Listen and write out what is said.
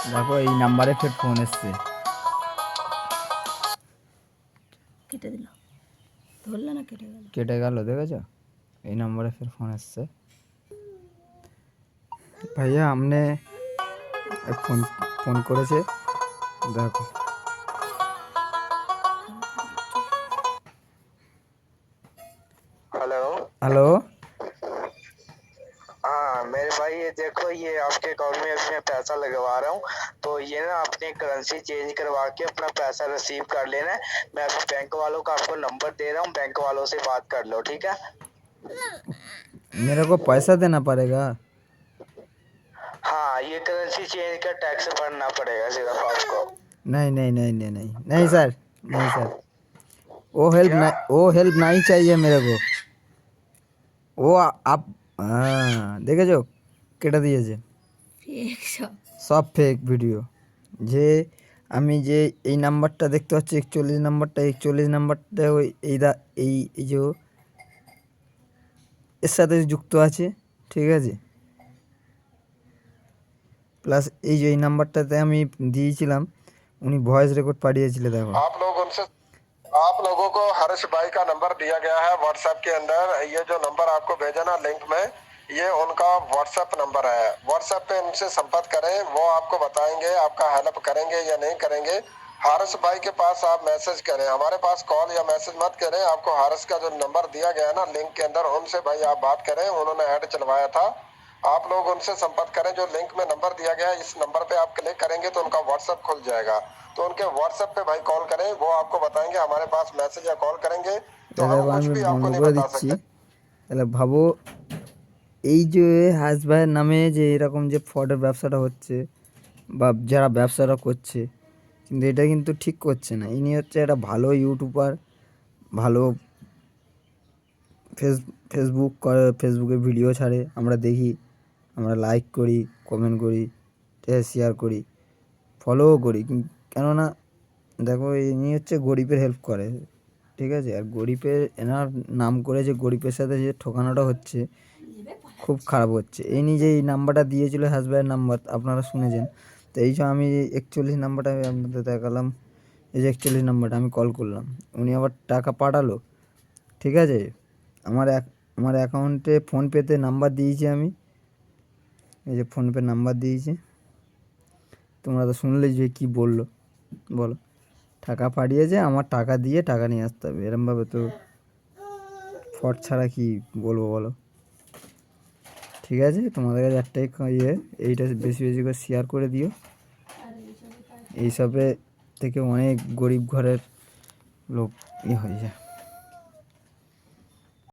দেখো এই নাম্বারে ফের ফোন এসছে। কেটে দিল, ধরলো না, কেটে গেল। কেটে গেল, দেখেছো? এই নাম্বারে ফের ফোন এসছে। ভাইয়া আমনে ফোন ফোন করেছে, দেখো। हेलो। হ্যালো। हाँ मेरे भाई, ये देखो, ये आपके अकाउंट में अभी मैं पैसा लगवा रहा हूँ, तो ये ना अपनी करेंसी चेंज करवा के अपना पैसा रिसीव कर लेना है। मैं अभी बैंक वालों का आपको नंबर दे रहा हूँ, बैंक वालों से बात कर लो, ठीक है? मेरे को पैसा देना पड़ेगा? हाँ, ये करेंसी चेंज का टैक्स भरना पड़ेगा सिर्फ आपको। नहीं नहीं नहीं नहीं नहीं नहीं सर, नहीं सर, वो हेल्प क्या? नहीं, वो हेल्प नहीं चाहिए मेरे को। वो आप, হ্যাঁ দেখেছো কেটে দিয়েছে। ফেক সব। সব ফেক ভিডিও। যে আমি যে এই নাম্বারটা দেখতে পাচ্ছি 41 নাম্বারটা ওই এই এই যে এর সাথে যুক্ত আছে, ঠিক আছে? প্লাস এই যে এই নাম্বারটাতে আমি দিয়েছিলাম, উনি ভয়েস রেকর্ড পাঠিয়েছিল, দেখো। आप लोगों को हर्ष भाई का नंबर दिया गया है व्हाट्सएप के अंदर। ये जो नंबर आपको भेजा ना लिंक में, ये उनका व्हाट्सएप नंबर है। व्हाट्सएप पे उनसे संपर्क करें, वो आपको बताएंगे, आपका हेल्प करेंगे या नहीं करेंगे। हारिस भाई के पास आप मैसेज करें, हमारे पास कॉल या मैसेज मत करें। आपको हारिस का जो नंबर दिया गया है ना लिंक के अंदर, उनसे भाई आप बात करें, उन्होंने ऐड चलवाया था। आप लोग उनसे संपर्क करें। जो लिंक में नंबर दिया गया है, इस नंबर पे आप क्लिक करेंगे तो उनका व्हाट्सएप खुल जाएगा। तो उनके व्हाट्सएप पे भाई कॉल करें, वो आपको बताएंगे। हमारे पास मैसेज या कॉल करेंगे तो हम দেখো कुछ আমি भी বন্ধ आपको नहीं করে बता দিচ্ছি। सकते। তাহলে ভাবো এই যে হাস ভাইয়ের নামে যে এরকম যে ফ্রডের ব্যবসাটা হচ্ছে, বা যারা ব্যবসাটা করছে, কিন্তু এটা কিন্তু ঠিক করছে না। ইনি হচ্ছে একটা ভালো ইউটিউবার, ভালো ফেসবুক করে, ফেসবুকে ভিডিও ছাড়ে, আমরা দেখি, আমরা লাইক করি, কমেন্ট করি, ঠিক আছে, শেয়ার করি, ফলোও করি। কেননা দেখো ইনি হচ্ছে গরিবের হেল্প করে, ঠিক আছে? আর গরিবের এনার নাম করে যে গরিবের সাথে যে ঠকানোটা হচ্ছে, খুব খারাপ হচ্ছে। এই নিয়ে যে এই নাম্বারটা দিয়েছিল হাসব্যান্ড নাম্বার, আপনারা শুনেছেন। তো এই যে আমি 41 নাম্বারটা আমি আপনাদের দেখালাম, এই যে 41 নাম্বারটা আমি কল করলাম, উনি আবার টাকা পাঠালো, ঠিক আছে? আমার অ্যাকাউন্টে ফোনপেতে নাম্বার দিয়েছি আমি, এই যে ফোনপে নাম্বার দিয়েছি। তোমরা তো শুনলেই যে কী বললো, বলো। টাকা পাঠিয়েছে, আমার টাকা দিয়ে টাকা নিয়ে আসতে হবে, এরমভাবে তো ফ্রড ছাড়া কি বলবো বলো? ঠিক আছে, তোমাদের কাছে একটাই এইটা বেশি বেশি করে শেয়ার করে দিও। এইসবে থেকে অনেক গরিব ঘরের লোক হয়ে যায়।